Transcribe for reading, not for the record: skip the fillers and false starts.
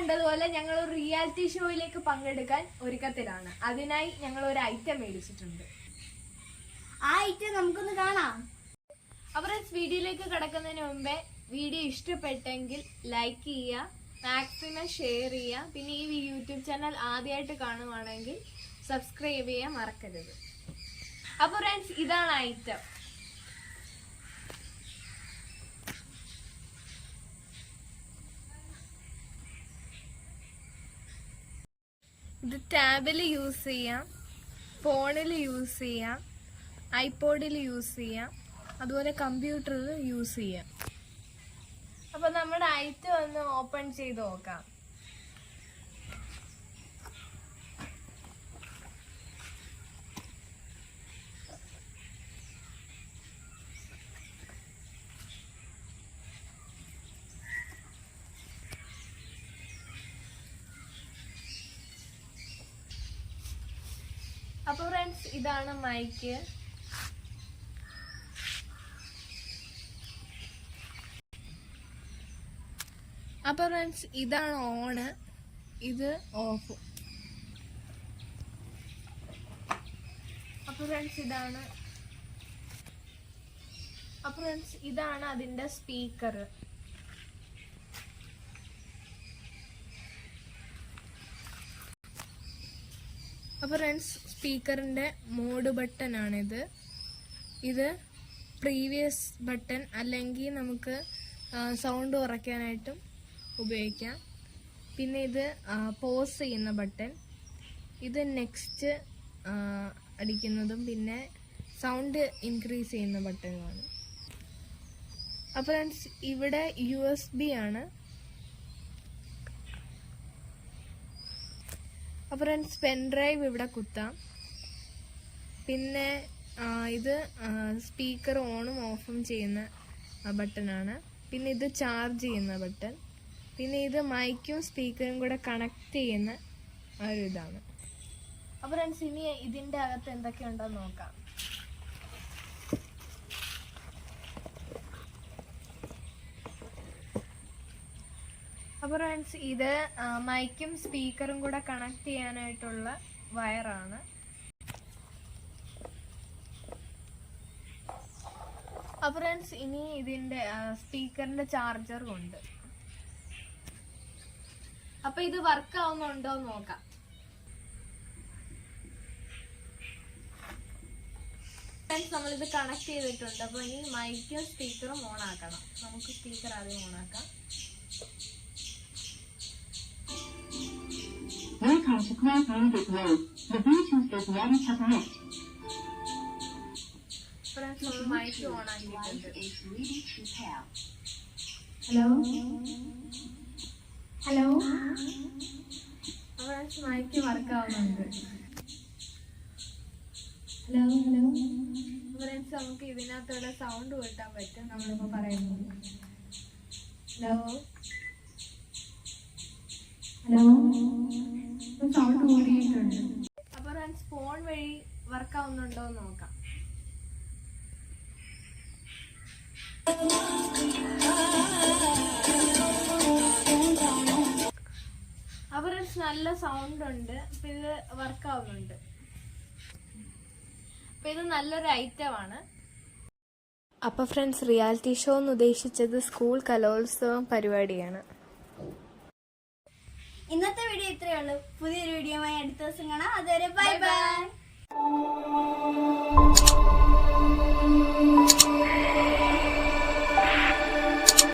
കണ്ടതുപോലെ ഞങ്ങൾ ഒരു റിയാലിറ്റി ഷോയിലേക്ക് പങ്കെടുക്കാൻ ഒരുക്കത്തിലാണ്. അതിനായി ഞങ്ങൾ ഒരു ഐറ്റം മേടിച്ചിട്ടുണ്ട്. ആ ഐറ്റം നമുക്കൊന്ന് കാണാം. അപ്പോൾ വീഡിയോയിലേക്ക് കടക്കുന്നതിന് മുമ്പേ വീഡിയോ ഇഷ്ടപ്പെട്ടെങ്കിൽ ലൈക്ക് ചെയ്യുക, മാക്സിമം ഷെയർ ചെയ്യുക. പിന്നെ ഈ യൂട്യൂബ് ചാനൽ ആദ്യമായിട്ട് കാണുവാണെങ്കിൽ സബ്സ്ക്രൈബ് ചെയ്യാൻ മറക്കരുത്. അപ്പോൾ ഫ്രണ്ട്സ്, ഇതാണ് ഐറ്റം. ഇത് ടാബിൽ യൂസ് ചെയ്യാം, ഫോണിൽ യൂസ് ചെയ്യാം, ഐപോഡിൽ യൂസ് ചെയ്യാം, അതുപോലെ കമ്പ്യൂട്ടറിൽ യൂസ് ചെയ്യാം. അപ്പോൾ നമ്മുടെ ഐറ്റം ഒന്ന് ഓപ്പൺ ചെയ്ത് നോക്കാം. അപ്പോൾ ഫ്രണ്ട്സ്, ഇതാണ് മൈക്ക്. അപ്പോൾ ഫ്രണ്ട്സ്, ഇതാണ് ഓണ്, ഇത് ഓഫ്. അപ്പോൾ ഫ്രണ്ട്സ്, ഇതാണ് അതിൻ്റെ സ്പീക്കർ. അപ്പോൾ ഫ്രണ്ട്സ്, സ്പീക്കറിൻ്റെ മോഡ് ബട്ടൺ ആണിത്. ഇത് പ്രീവിയസ് ബട്ടൺ അല്ലെങ്കിൽ നമുക്ക് സൗണ്ട് കുറയ്ക്കാനായിട്ടും ഉപയോഗിക്കാം. പിന്നെ ഇത് പോസ് ചെയ്യുന്ന ബട്ടൺ, ഇത് നെക്സ്റ്റ് അടിക്കുന്നതും പിന്നെ സൗണ്ട് ഇൻക്രീസ് ചെയ്യുന്ന ബട്ടണുമാണ്. അപ്പോൾ ഫ്രണ്ട്സ്, ഇവിടെ USB ആണ്. അപ്പോൾ ഫ്രണ്ട്സ്, പെൻ ഡ്രൈവ് ഇവിടെ കുത്താം. പിന്നെ ഇത് സ്പീക്കർ ഓണും ഓഫും ചെയ്യുന്ന ബട്ടണാണ്. പിന്നെ ഇത് ചാർജ് ചെയ്യുന്ന ബട്ടൺ. പിന്നെ ഇത് മൈക്കും സ്പീക്കറും കൂടെ കണക്ട് ചെയ്യുന്ന ഒരു ഇതാണ്. അപ്പോൾ ഫ്രണ്ട്സ്, ഇനി ഇതിൻ്റെ അകത്ത് എന്തൊക്കെയുണ്ടെന്ന് നോക്കാം. അപ്പോൾ ഫ്രണ്ട്സ്, ഇത് മൈക്കും സ്പീക്കറും കൂടെ കണക്ട് ചെയ്യാനായിട്ടുള്ള വയറാണ്. അപ്പോൾ ഫ്രണ്ട്സ്, ഇനി ഇതിൻ്റെ സ്പീക്കറിൻ്റെ ചാർജറും ഉണ്ട്. അപ്പോൾ ഇത് വർക്ക് ആവുന്നുണ്ടോ എന്ന് നോക്കാം. ഫ്രണ്ട്സ്, നമ്മളിത് കണക്ട് ചെയ്തിട്ടുണ്ട്. അപ്പോൾ ഇനി മൈക്കും സ്പീക്കറും ഓൺ ആക്കണം. നമുക്ക് സ്പീക്കർ ആദ്യം ഓൺ ആക്കാം. Welcome to Class Music Mode. The Bluetooth is ready to connect. Friends, നമ്മൾ മൈക്ക് ഓൺ ആക്കിയിട്ടുണ്ട്. Hello hello. Friends, mic work ആവുന്നുണ്ട്. Hello hello. ഫ്രണ്ട്സ്, നമുക്ക് ഇതിനകത്തുള്ള സൗണ്ട് കൂട്ടാൻ പറ്റും. നമ്മളിപ്പോൾ പറയുന്നത് ഹലോ ഹലോ. സൗണ്ട് കൂടിയിട്ടുണ്ട്. അപ്പോൾ ഫ്രണ്ട്സ്, ഫോൺ വഴി വർക്ക് ആവുന്നുണ്ടോ എന്ന് നോക്കാം. അപ്പോൾ ഫ്രണ്ട്സ്, നല്ല സൗണ്ട് ഉണ്ട്. അപ്പോൾ ഇത് വർക്ക് ആവുന്നുണ്ട്. അപ്പോൾ ഇത് നല്ലൊരു ഐറ്റമാണ്. അപ്പോൾ ഫ്രണ്ട്സ്, റിയാലിറ്റി ഷോ എന്ന് ഉദ്ദേശിച്ചത് സ്കൂൾ കലോത്സവം പരിപാടിയാണ്. ഇന്നത്തെ വീഡിയോ ഇത്രയേ ഉള്ളൂ. പുതിയൊരു വീഡിയോയുമായി അടുത്ത ദിവസം കാണാം. അതുവരെ ബൈ ബൈ.